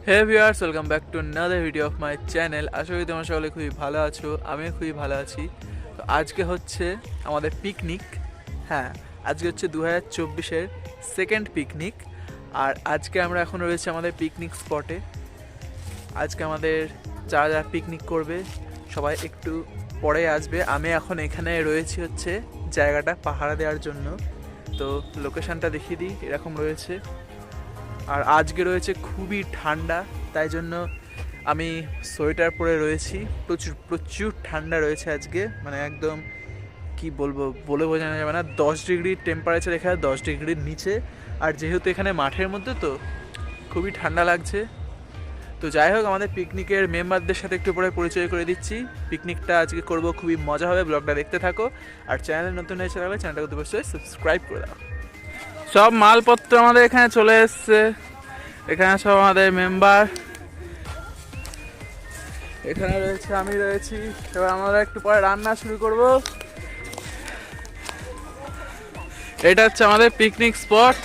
Hey viewers, welcome back to another video of my channel. আশা করি তোমরা সকলে খুবই ভালো আছো, আমিও খুবই ভালো আছি। তো আজকে হচ্ছে আমাদের পিকনিক। হ্যাঁ, আজকে হচ্ছে 2024-এর সেকেন্ড পিকনিক। আর আজকে আমরা এখন রয়েছে আমাদের পিকনিক স্পটে। আজকে আমাদের যারা যারা পিকনিক করবে সবাই একটু পরে আসবে। আমি এখন এখানে রয়েছি হচ্ছে জায়গাটা পাহারা দেওয়ার জন্য। তো লোকেশানটা দেখিয়ে দিই, এরকম রয়েছে। আর আজকে রয়েছে খুবই ঠান্ডা, তাই জন্য আমি সোয়েটার পরে রয়েছি। প্রচুর প্রচুর ঠান্ডা রয়েছে আজকে, মানে একদম কি বলবো, বলে বোঝানো যাবে না। 10 ডিগ্রি টেম্পারেচার, এখানে 10 ডিগ্রির নিচে। আর যেহেতু এখানে মাঠের মধ্যে, তো খুবই ঠান্ডা লাগছে। তো যাই হোক, আমাদের পিকনিকের মেম্বারদের সাথে একটু পরে পরিচয় করে দিচ্ছি। পিকনিকটা আজকে করব, খুবই মজা হবে, ব্লগটা দেখতে থাকো। আর চ্যানেলে নতুন হয়েছে থাকলে চ্যানেলটাকে অবশ্যই সাবস্ক্রাইব করে দাও। সব মালপত্র আমাদের এখানে চলে এসছে। এখানে সব আমাদের মেম্বার এখানে রয়েছে, আমি রয়েছি। এবার আমরা একটু পরে রান্না শুরু করব। এটা হচ্ছে আমাদের পিকনিক স্পট।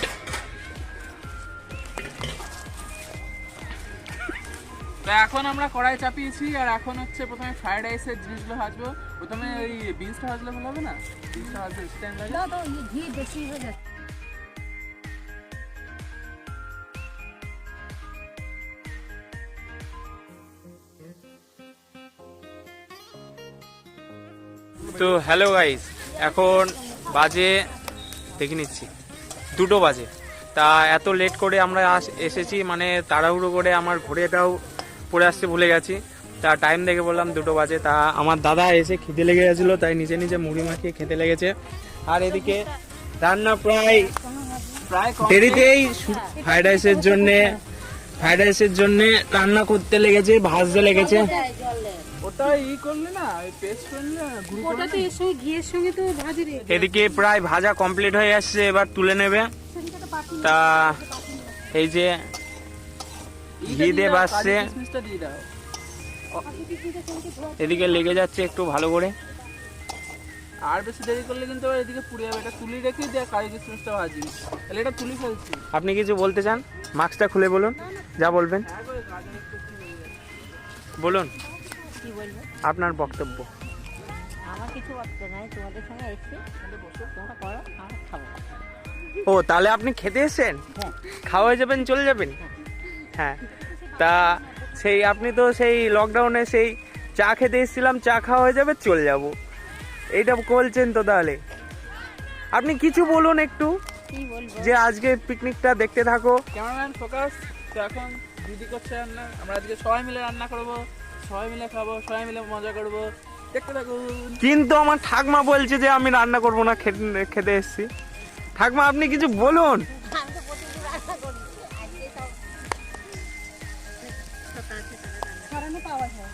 তো এখন আমরা কড়াই চাপিয়েছি, আর এখন হচ্ছে প্রথমে ফ্রাইড রাইসের জিনিসগুলো ভাজবো। প্রথমে ওই বিনসটা ভাজলে ভালো হবে না? বিনসটা ভাজলে স্ট্যান্ড লাগে তো ঘি বেশি হয়ে যাচ্ছে। তো হ্যালো গাইস, এখন বাজে দেখে নিচ্ছি 2টো বাজে। তা এত লেট করে আমরা এসেছি, মানে তাড়াহুড়ো করে আমার ঘড়িটাও পরে আসতে ভুলে গেছি। তা টাইম দেখে বললাম 2টো বাজে। তা আমার দাদা এসে খেতে লেগে গেছিলো, তাই নিজে নিজে মুড়ি মাখিয়ে খেতে লেগেছে। আর এদিকে রান্না প্রায় দেরিতেই ফ্রাইড রাইসের জন্যে রান্না করতে লেগেছে, ভাজতে লেগেছে। ওটা ই করলে না, পেস্ট করলে গুঁড়ো করে ওটাতে এর সঙ্গে ঘিয়ের সঙ্গে তো ভাজি রে। এদিকে প্রায় ভাজা কমপ্লিট হয়ে আসছে, এবার তুলে নেবে। তা এই যে ঘি দিয়ে বাসছে, কিশমিশটা দিয়ে দাও। এদিকে লেগে যাচ্ছে একটু ভালো করে। আর বেশি দেরি করলে কিন্তু আবার এদিকে পুড়ে যাবে। এটা তুলি রেখে দিয়ে কারি কিশমিশটা ভাজি, তাহলে এটা তুলি ফেলছি। আপনি কিছু বলতে চান? মাস্কটা খুলে বলুন, যা বলবেন বলুন, কি বলবো? আপনার বক্তব্য। আমার কিছু বক্তব্য নাই, তোমাদের সঙ্গে এসেছি, তোমরা করো, আমরা খাবো। ও, তাহলে আপনি খেতে এসেছেন? হ্যাঁ। খাওয়া হয়ে যাবেন, চলে যাবেন? হ্যাঁ। তা সেই আপনি তো সেই লকডাউনে সেই চা খেতে এসেছিলাম, চা খাওয়া হয়ে যাবে, চলে যাব, এইটা বলছেন তো? তাহলে আপনি কিছু বলুন একটু, কি বলবো? যে আজকে পিকনিকটা দেখতে থাকো। Cameraman focus. তো এখন দিদি করছে রান্না, আমরা আজকে সবাই মিলে রান্না করব, সবাই মিলে খাবো, সবাই মিলে মজা করব, দেখতে থাকুন। কিন্তু আমার ঠাকমা বলছে যে আমি রান্না করব না, খেতে এসেছি। ঠাকমা আপনি কিছু বলুন। আমি তো প্রতিদিন রান্না করি, আজকে সব সারানো পাওয়া যায়।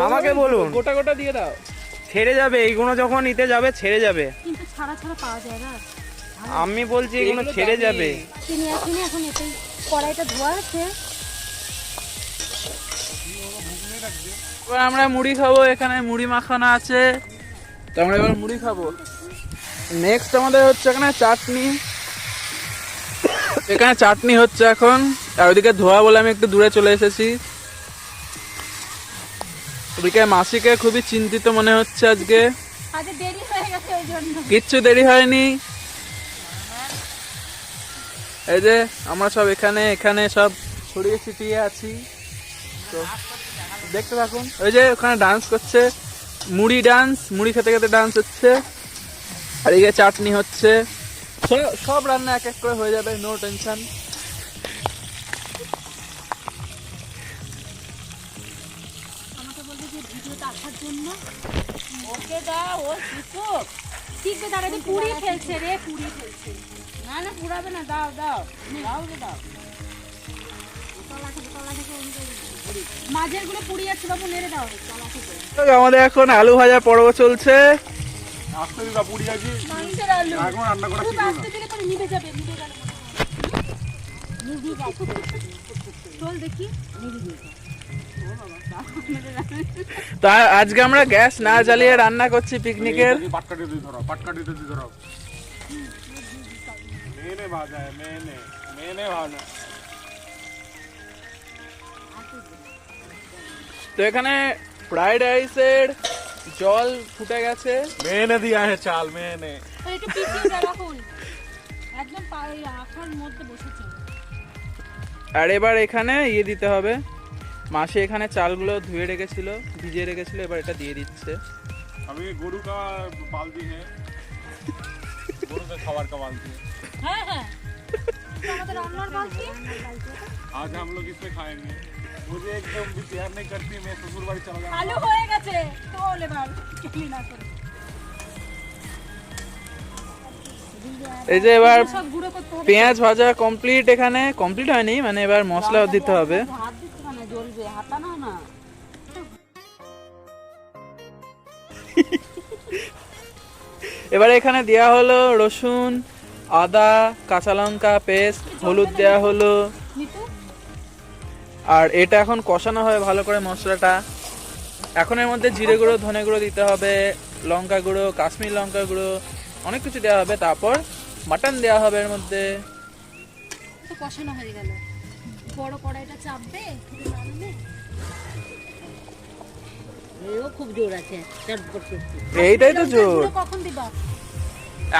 আমাকে বলুন। গোটা গোটা দিয়ে দাও। ছেড়ে যাবে এইগুলো, যখন নিতে যাবে ছেড়ে যাবে। কিন্তু ছাড়া ছাড়া পাওয়া যায় না। আমি বলছি এগুলো এগুলো ছেড়ে দামি। যাবে। কিনে আসিনি, এখন এটাই কড়াইটা ধোয়া আছে। এবার আমরা মুড়ি খাবো, এখানে মুড়ি মাখানো আছে। তো আমরা এবার মুড়ি খাবো। নেক্সট আমাদের হচ্ছে এখানে চাটনি। এখানে চাটনি হচ্ছে এখন। আর ওইদিকে ধোয়া বলে আমি একটু দূরে চলে এসেছি। ওদিকে মাসিকে খুবই চিন্তিত মনে হচ্ছে আজকে। আজ দেরি হয়ে গেছে ওই জন্য। কিচ্ছু দেরি হয়নি। এই যে আমরা সব এখানে সব ছড়িয়ে ছিটিয়ে আছি। তো দেখতে থাকুন। ওই যে ওখানে ডান্স করছে, মুড়ি ডান্স, মুড়ি খেতে খেতে ডান্স হচ্ছে। আর এদিকে চাটনি হচ্ছে। সব রান্না এক এক করে হয়ে যাবে, নো টেনশন। আমাকে বলবে যে ভিডিওটা আসার জন্য। ওকে দাও, ও শিখুক। শিখবে, দাঁড়াতে পুরি ফেলছে রে, পুরি ফেলছে। না না, পুরাবে না, দাও দাও দাও রে, দাও। মাঝের গুলো পুড়ি আছে বাবু, নেড়ে দাও তলা থেকে। আমাদের এখন আলু ভাজা পর্ব চলছে। মাংসের আলু খুব আস্তে দিলে পরে নিভে যাবে, নিভে গেলে নিভে যাচ্ছে। চল দেখি, নিভে যাবে। তা আজকে আমরা গ্যাস না জ্বালিয়ে রান্না করছি পিকনিকের। তো এখানে ফ্রাইড রাইসের জল ফুটে গেছে। मैंने दिया है चाल मैंने। একটু পিছিয়ে যা রাহুল, একদম পায়ে আখার মধ্যে বসেছে। আর এবার এখানে ইয়ে দিতে হবে, মাসি এখানে চালগুলো ধুয়ে রেখেছিল, ভিজিয়ে রেখেছিল, এবার এটা দিয়ে দিচ্ছে। अभी गुरु का बाल्टी है, गुरु का खावर का बाल्टी है। হ্যাঁ হ্যাঁ, আমাদের রান্নার বালতি। आज हम लोग इसमें खाएंगे। मुझे एकदम भी प्यार नहीं करती, मैं ससुर बाड़ी चला जाऊंगा। আলু হয়ে গেছে তো এবার কেলি না করে। এই যে এবার সব গুঁড়ো করতে হবে। পেঁয়াজ ভাজা কমপ্লিট, এখানে কমপ্লিট হয়নি, মানে এবার মশলা দিতে হবে। হাত দিতে না, জ্বলবে, হাতা নাও না। এবার এখানে দেয়া হলো রসুন, আদা, কাঁচা লঙ্কা পেস্ট, হলুদ দেয়া হলো। নিতু আর এটা এখন কষানো হবে ভালো করে মশলাটা। এখন এর মধ্যে জিরে গুঁড়ো, ধনে গুঁড়ো দিতে হবে, লঙ্কা গুঁড়ো, কাশ্মীর লঙ্কা গুঁড়ো, অনেক কিছু দেওয়া হবে। তারপর মাটন দেওয়া হবে এর মধ্যে। তো কষানো হয়ে গেল, বড় কড়াইটা চাপবে একটু নাড়লে। এও খুব জোর আছে, চটপট করতে। এইটাই তো জোর। কখন দিবা?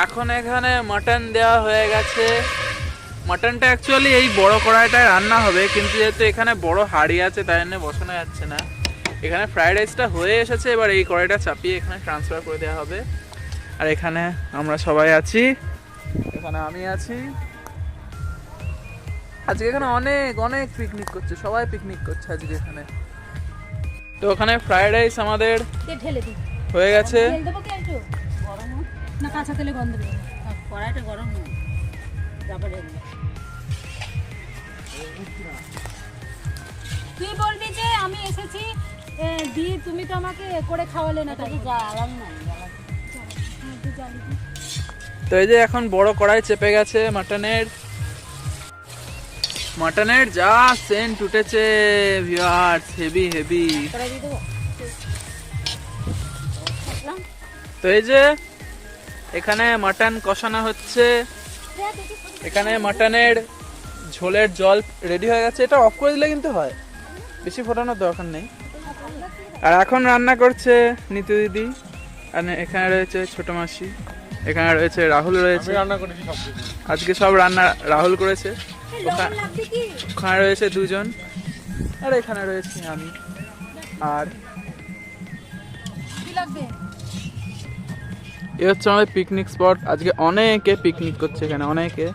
এখন এখানে মাটন দেওয়া হয়ে গেছে। মাটনটা অ্যাকচুয়ালি এই বড় কড়াইটায় রান্না হবে, কিন্তু যেহেতু এখানে বড় হাঁড়ি আছে তাই জন্য বসানো যাচ্ছে না। এখানে ফ্রাইড রাইসটা হয়ে এসেছে, এবার এই কড়াইটা চাপিয়ে এখানে ট্রান্সফার করে দেওয়া হবে। আর এখানে আমরা সবাই আছি, এখানে আমি আছি। আজকে এখানে অনেক অনেক পিকনিক করছে, সবাই পিকনিক করছে আজকে এখানে। তো ওখানে ফ্রাইড রাইস আমাদের ঢেলে দিই, হয়ে গেছে। তেল দেবো কি একটু? গরম হোক না, কাঁচা তেলে গন্ধ বেরোবে। কড়াইটা গরম হোক, তারপরে তুই বলবি যে আমি এসেছি দি, তুমি তো আমাকে করে খাওয়ালে না, তাই যা আরাম না। তো এই যে এখন বড় কড়াই চেপে গেছে মাটনের। মাটনের যা সেন্ট উঠেছে ভিউয়ার্স, হেভি হেভি। কড়াই দিয়ে দেবো। তো এই যে এখানে মাটন কষানো হচ্ছে। এখানে মাটনের ঝোলের জল রেডি হয়ে গেছে। এটা অফ করে দিলে কিন্তু হয়, বেশি ফোটানোর দরকার নেই। আর এখন রান্না করছে নিতু দিদি। আর এখানে রয়েছে ছোট মাসি, এখানে রয়েছে রাহুল রয়েছে। রান্না করেছি সব কিছু। আজকে সব রান্না রাহুল করেছে। ওখানে রয়েছে দুজন, আর এখানে রয়েছে আমি। আর কি লাগবে? এ হচ্ছে আমাদের পিকনিক স্পট। আজকে অনেকে পিকনিক করছে এখানে, অনেকে।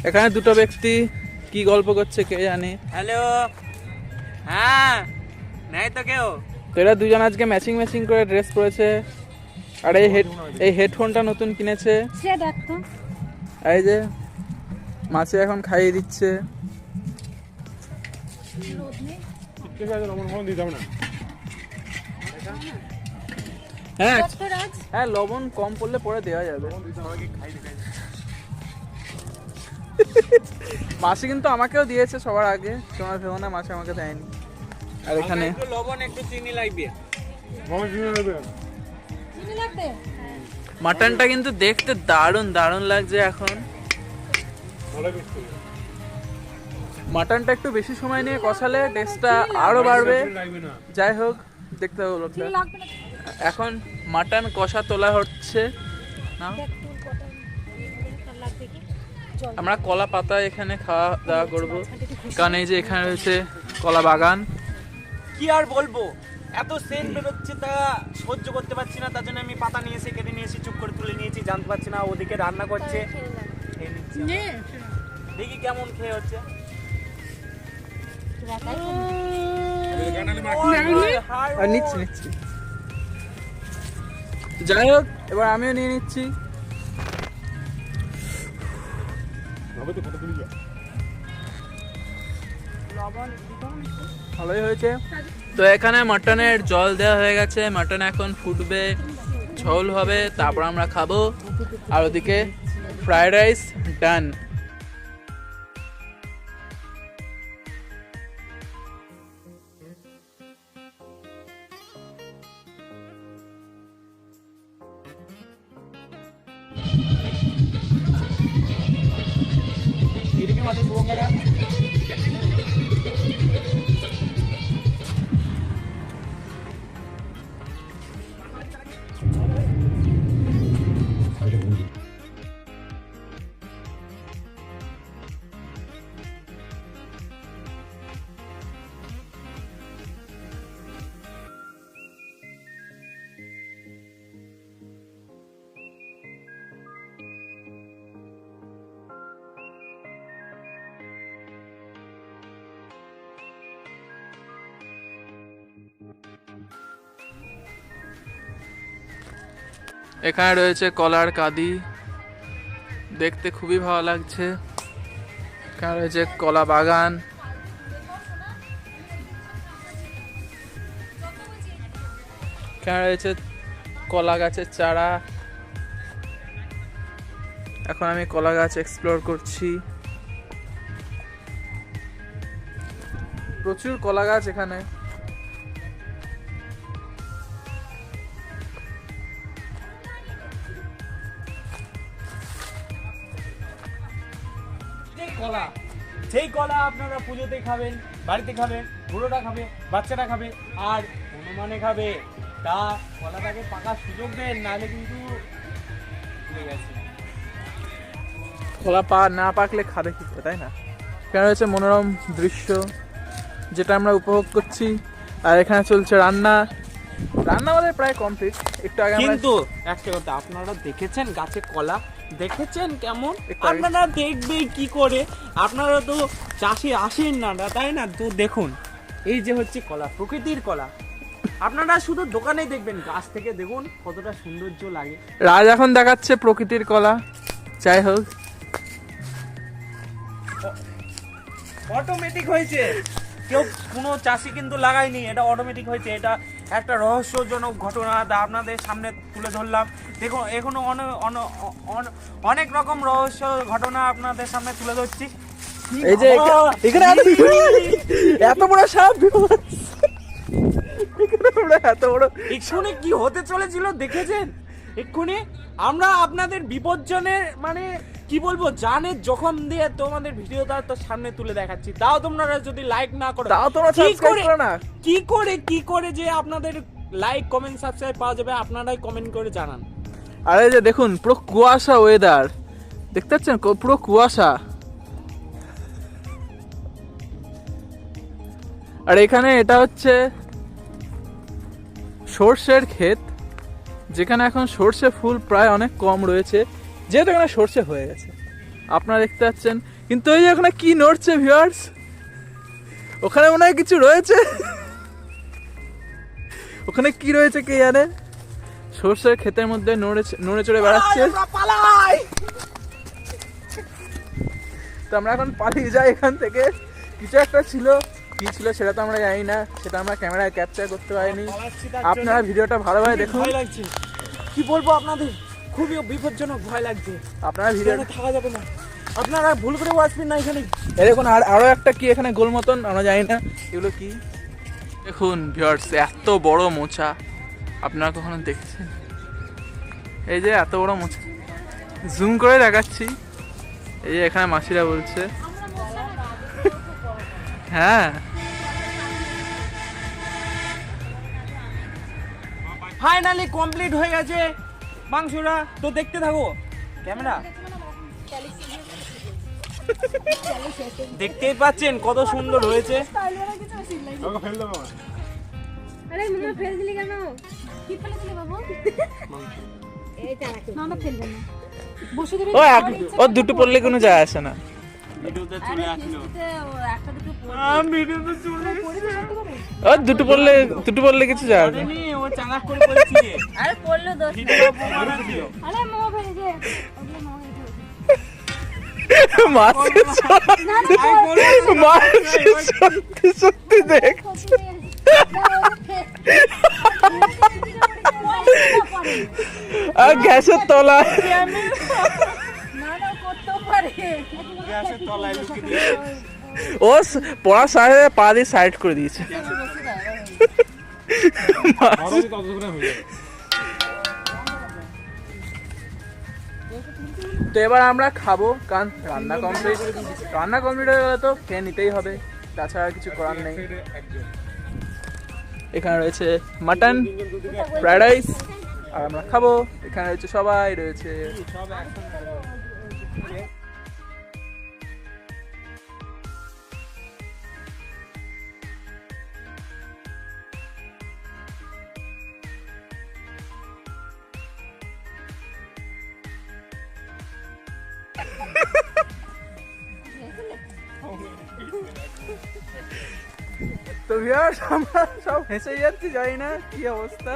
এখানে দুটো ব্যক্তি কি গল্প করছে কে জানে। হ্যালো, হ্যাঁ নাই তো কেউ। তো এরা দুজন আজকে ম্যাচিং ম্যাচিং করে ড্রেস পরেছে। আর এই হেডফোনটা নতুন কিনেছে। সে দেখ তো, এই যে মাছে এখন খাইয়ে দিচ্ছে। ঠিক আছে, লবণ ফলন দিতে হবে না। হ্যাঁ রাজ হ্যাঁ, লবণ কম পড়লে পরে দেওয়া যাবে। মাসি কিন্তু আমাকেও দিয়েছে সবার আগে, তোমার ভেবো না মাসি আমাকে দেয়নি। আর এখানে একটু লবণ, একটু চিনি লাগবে। চিনি লাগবে? মাটনটা কিন্তু দেখতে দারুণ দারুণ লাগছে এখন। মাটনটা একটু বেশি সময় নিয়ে কষালে টেস্টটা আরো বাড়বে। যাই হোক, দেখতে হবে লোকটা। চিনি লাগবে না? এখন মাটন কষা তোলা হচ্ছে না। দেখ তোর কটা লাগবে কি? জল আমরা কলা পাতা এখানে খাওয়া দাওয়া করবো, কারণ এই যে এখানে রয়েছে কলা বাগান। কি আর বলবো, এত সেন্ট বেরোচ্ছে তা সহ্য করতে পারছি না। তার জন্য আমি পাতা নিয়ে এসে কেটে নিয়ে এসে চুপ করে তুলে নিয়েছি, জানতে পারছি না। ওদিকে রান্না করছে, খেয়ে নিচ্ছি। দেখি কেমন খেয়ে হচ্ছে। আর নিচ্ছি নিচ্ছি। যাই হোক, এবার আমিও নিয়ে নিচ্ছি। ভালোই হয়েছে। তো এখানে মাটনের জল দেওয়া হয়ে গেছে, মাটন এখন ফুটবে, ঝোল হবে, তারপর আমরা খাবো। আর ওদিকে ফ্রাইড রাইস ডান। এখানে রয়েছে কলার কাঁদি, দেখতে খুবই ভালো লাগছে। এখানে রয়েছে কলা বাগান। এখানে রয়েছে কলা গাছের চারা। এখন আমি কলা গাছ এক্সপ্লোর করছি। প্রচুর কলা গাছ এখানে। কলা, সেই কলা আপনারা পুজোতে খাবেন, বাড়িতে খাবেন, বুড়োটা খাবে, বাচ্চাটা খাবে, আর হনুমানে খাবে। তা কলাটাকে পাকার সুযোগ দেন, নাহলে কিন্তু ভুলে গেছে। কলা না পাকলে খাবে কি করে, তাই না? এখানে রয়েছে মনোরম দৃশ্য যেটা আমরা উপভোগ করছি। আর এখানে চলছে রান্না আমাদের প্রায় কমপ্লিট। একটু আগে কিন্তু একটা কথা, আপনারা দেখেছেন গাছে কলা দেখেছেন কেমন? একটু আগে- আপনারা দেখবে কি করে? আপনারা তো চাষে আসেন না, তাই না? তো দেখুন, এই যে হচ্ছে কলা, প্রকৃতির কলা। আপনারা শুধু দোকানে দেখবেন, গাছ থেকে দেখুন কতটা সৌন্দর্য লাগে। রাজ এখন দেখাচ্ছে প্রকৃতির কলা। যাই হোক, অটোমেটিক হয়েছে, কেউ কোনো চাষি কিন্তু লাগায়নি, এটা অটোমেটিক হয়েছে। এটা একটা রহস্যজনক ঘটনা, তা আপনাদের সামনে তুলে ধরলাম। দেখুন, এখনো অনেক রকম রহস্য ঘটনা আপনাদের সামনে তুলে ধরছি। এই যে এখানে এত বড় সাপ, এত বড় এক্ষুনি কি হতে চলেছিল দেখেছেন? এক্ষুনি আমরা আপনাদের বিপজ্জনের মানে কি বলবো, জানের জখম দিয়ে তোমাদের ভিডিওটা তো সামনে তুলে দেখাচ্ছি। তাও তোমরা যদি লাইক না করো, তাও তোমরা সাবস্ক্রাইব করো না। কি করে যে আপনাদের লাইক কমেন্ট সাবস্ক্রাইব পাওয়া যাবে, আপনারাই কমেন্ট করে জানান। আরে যে দেখুন, পুরো কুয়াশা ওয়েদার, দেখতে পাচ্ছেন পুরো কুয়াশা। আর এখানে এটা হচ্ছে সর্ষের ক্ষেত, যেখানে এখন সর্ষে ফুল প্রায় অনেক কম রয়েছে, যেহেতু এখানে সর্ষে হয়ে গেছে আপনারা দেখতে পাচ্ছেন। কিন্তু ওই যে ওখানে কি নড়ছে ভিউয়ার্স, ওখানে মনে হয় কিছু রয়েছে। ওখানে কি রয়েছে কে জানে। সর্ষের ক্ষেতের মধ্যে নড়ে চড়ে বেড়াচ্ছে। তো আমরা এখন পালিয়ে যাই এখান থেকে। কিছু একটা ছিল, কি ছিল সেটা তো আমরা জানি না, সেটা আমরা ক্যামেরায় ক্যাপচার করতে পারিনি। আপনারা ভিডিওটা ভালোভাবে দেখুন। ভয় লাগছে, কি বলবো আপনাদের, খুবই বিপজ্জনক, ভয় লাগছে। আপনারা ভিডিওটা থাকা যাবে না, আপনারা ভুল করেও আসবেন না এখানে। দেখুন, আরো একটা কি এখানে গোল মতন, আমরা জানি না এগুলো কি। দেখুন ভিউয়ার্স, এত বড় মোচা আপনারা কখনো দেখেছেন? এই যে এত বড় মোচা, জুম করে দেখাচ্ছি। এই যে এখানে মাসিরা বলছে, হ্যাঁ। ফাইনালি কমপ্লিট হয়ে গেছে মাংসটা। তো দেখতে থাকো ক্যামেরা। দেখতেই পাচ্ছেন কত সুন্দর হয়েছে। আরে মামা ফেলে দিলি কেন? কি ফেলে দিলি বাবু? এইটা রাখি। না না ফেলবে না। বসে দিবি। ও দুটো পড়লে কোনো যায় আসে না। ভিডিওতে চলে আসলো। একটা দুটো ভিডিওতে চলে ও দুটো পড়লে কিছু যায় আসে না। আসেনি, ও চালাক করে বলছি। আরে পড়লো দোষ। ভিডিও প্রমাণ ছিল। আরে মামা ফেলে দে। ওগুলো মামা সত্যি দেখছে। আর গ্যাসের তলায়, গ্যাসের তলায় লুকিয়ে দিয়ে ও পড়ার সাথে পা দিয়ে সাইড করে দিয়েছে। তো এবার আমরা খাবো, কারণ রান্না কমপ্লিট হয়ে গেলে তো খেয়ে নিতেই হবে, তাছাড়া কিছু করার নেই। এখানে রয়েছে মাটন ফ্রাইড রাইস, আর আমরা খাবো। এখানে রয়েছে সবাই রয়েছে। সব একসঙ্গে। তো ভিউয়ার্স, আমরা সব হেসে যাচ্ছি, জানি না কি অবস্থা।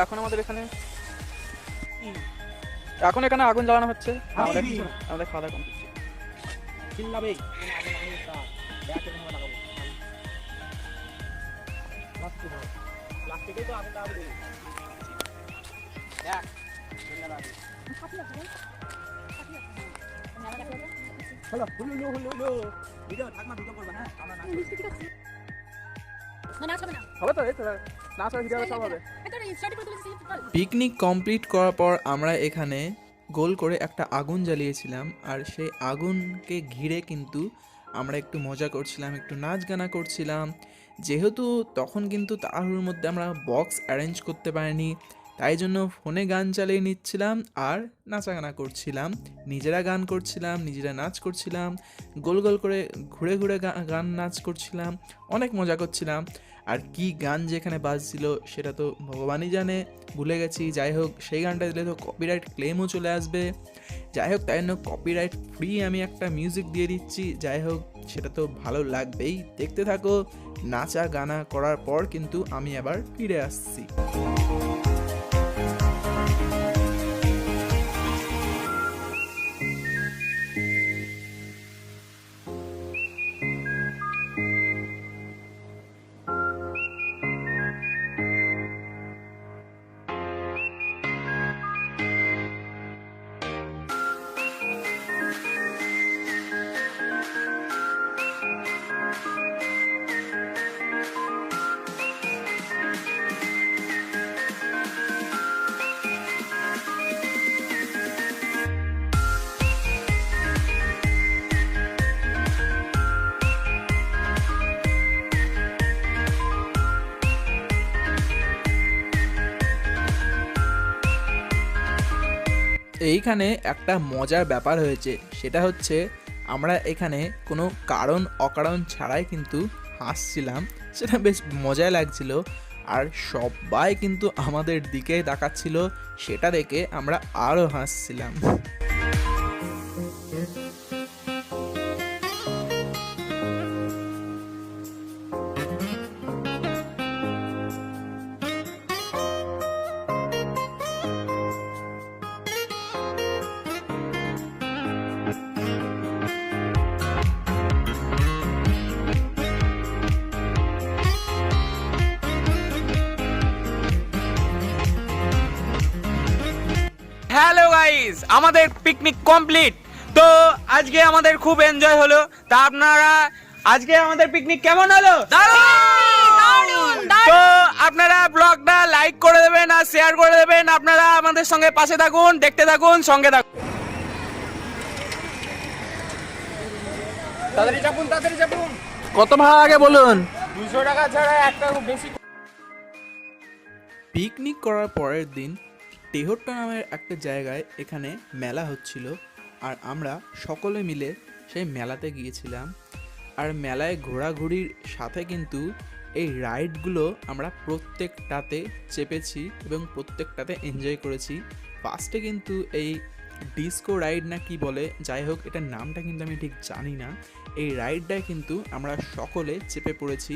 এখন আমাদের এখানে এখন এখানে আগুন জ্বালানো হচ্ছে, আমাদের আমাদের খাওয়া দাওয়া কমপ্লিট। হবে তো, এই তো নাচ আর ভিডিও সব হবে। পিকনিক কমপ্লিট করার পর আমরা এখানে গোল করে একটা আগুন জ্বালিয়েছিলাম, আর সেই আগুনকে ঘিরে কিন্তু আমরা একটু মজা করছিলাম, একটু নাচ গানা করছিলাম। যেহেতু তখন কিন্তু তাড়াহুড়োর মধ্যে আমরা বক্স অ্যারেঞ্জ করতে পারিনি, তাই জন্য ফোনে গান চালিয়ে নিচ্ছিলাম আর নাচা গানা করছিলাম, নিজেরা গান করছিলাম, নিজেরা নাচ করছিলাম, গোল গোল করে ঘুরে ঘুরে গান নাচ করছিলাম, অনেক মজা করছিলাম। আর কি গান যেখানে বাজছিল সেটা তো ভগবানই জানে, ভুলে গেছি। যাই হোক, সেই গানটা দিলে তো কপিরাইট ক্লেমও চলে আসবে। যাই হোক, তাই জন্য কপিরাইট ফ্রি আমি একটা মিউজিক দিয়ে দিচ্ছি। যাই হোক, সেটা তো ভালো লাগবেই, দেখতে থাকো। নাচা গানা করার পর কিন্তু আমি আবার ফিরে আসছি। এইখানে একটা মজার ব্যাপার হয়েছে, সেটা হচ্ছে আমরা এখানে কোনো কারণ অকারণ ছাড়াই কিন্তু হাসছিলাম, সেটা বেশ মজা লাগছিল। আর সবাই কিন্তু আমাদের দিকে তাকাচ্ছিল, সেটা দেখে আমরা আরও হাসছিলাম। হ্যালো গাইস, আমাদের পিকনিক কমপ্লিট। তো আজকে আমাদের খুব এনজয় হলো। তা আপনারা আজকে আমাদের পিকনিক কেমন হলো? তো আপনারা ব্লগটা লাইক করে দেবেন আর শেয়ার করে দেবেন। আপনারা আমাদের সঙ্গে পাশে থাকুন, দেখতে থাকুন, সঙ্গে থাকুন। তাড়াতাড়ি চাপুন, তাড়াতাড়ি চাপুন। কত ভাড়া আগে বলুন? 200 টাকা ছাড়া একটা বেশি। পিকনিক করার পরের দিন টেহট্টা নামের একটা জায়গায় এখানে মেলা হচ্ছিল, আর আমরা সকলে মিলে সেই মেলাতে গিয়েছিলাম। আর মেলায় ঘোরাঘুরির সাথে কিন্তু এই রাইডগুলো আমরা প্রত্যেকটাতে চেপেছি এবং প্রত্যেকটাতে এনজয় করেছি। ফার্স্টে কিন্তু এই ডিস্কো রাইড না কি বলে, যাই হোক এটার নামটা কিন্তু আমি ঠিক জানি না, এই রাইডটায় কিন্তু আমরা সকলে চেপে পড়েছি।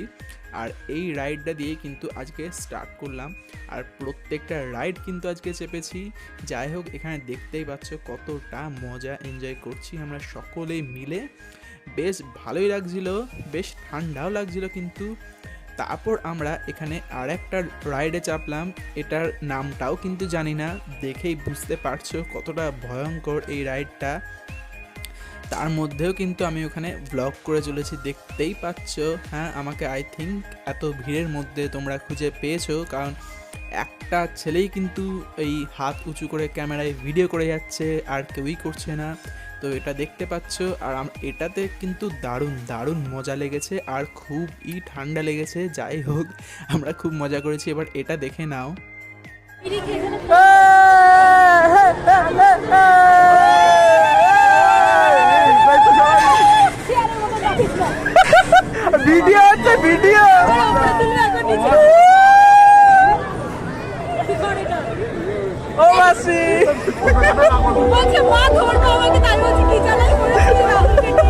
আর এই রাইডটা দিয়ে কিন্তু আজকে স্টার্ট করলাম, আর প্রত্যেকটা রাইড কিন্তু আজকে চেপেছি। যাই হোক, এখানে দেখতেই পাচ্ছ কতটা মজা এনজয় করছি আমরা সকলেই মিলে। বেশ ভালোই লাগছিল, বেশ ঠান্ডাও লাগছিল। কিন্তু তারপর আমরা এখানে আর একটা রাইডে চাপলাম, এটার নামটাও কিন্তু জানি না, দেখেই বুঝতে পারছো কতটা ভয়ঙ্কর এই রাইডটা। তার মধ্যেও কিন্তু আমি ওখানে ব্লগ করে চলেছি, দেখতেই পাচ্ছ। হ্যাঁ, আমাকে আই থিঙ্ক এত ভিড়ের মধ্যে তোমরা খুঁজে পেয়েছো, কারণ একটা ছেলেই কিন্তু এই হাত উঁচু করে ক্যামেরায় ভিডিও করে যাচ্ছে, আর কেউই করছে না। তো এটা দেখতে পাচ্ছ, আর এটাতে কিন্তু দারুণ দারুণ মজা লেগেছে, আর খুবই ঠান্ডা লেগেছে। যাই হোক, আমরা খুব মজা করেছি। এবার এটা দেখে নাও। ভিডিও আছে, ভিডিও। ও মাসি বলছে মা ধরবে আমাকে, তাই বলছে কি চালাই করেছিল আমাকে নিয়ে।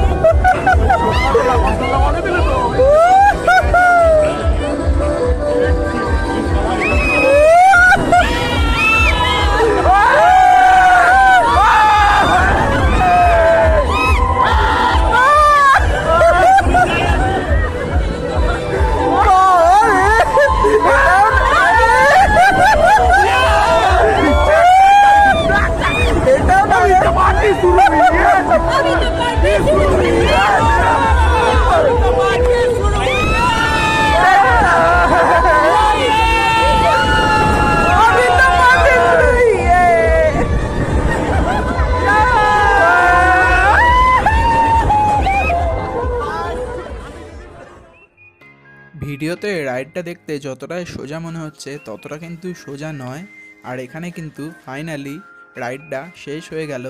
রাইডটা দেখতে যতটাই সোজা মনে হচ্ছে ততটা কিন্তু সোজা নয়। আর এখানে কিন্তু ফাইনালি রাইডটা শেষ হয়ে গেল,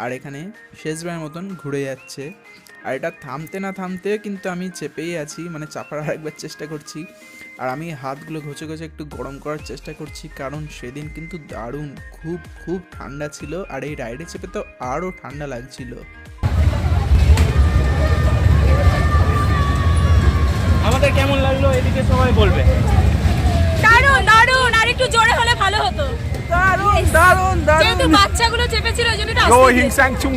আর এখানে শেষবারের মতন ঘুরে যাচ্ছে। আর এটা থামতে না থামতে কিন্তু আমি চেপেই আছি, মানে চাপার আরেকবার চেষ্টা করছি। আর আমি হাতগুলো ঘষে ঘষে একটু গরম করার চেষ্টা করছি, কারণ সেদিন কিন্তু দারুণ খুব খুব ঠান্ডা ছিল, আর এই রাইডে চেপে তো আরও ঠান্ডা লাগছিল। আমাদের কেমন লাগলো এদিকে সবাই বলবে। দারুণ দারুণ, আর একটু জোরে হলে ভালো হতো। দারুণ দারুণ যেহেতু বাচ্চাগুলো চেপেছিল ওই জন্য একটু জো আস্তে হিংসাং চুং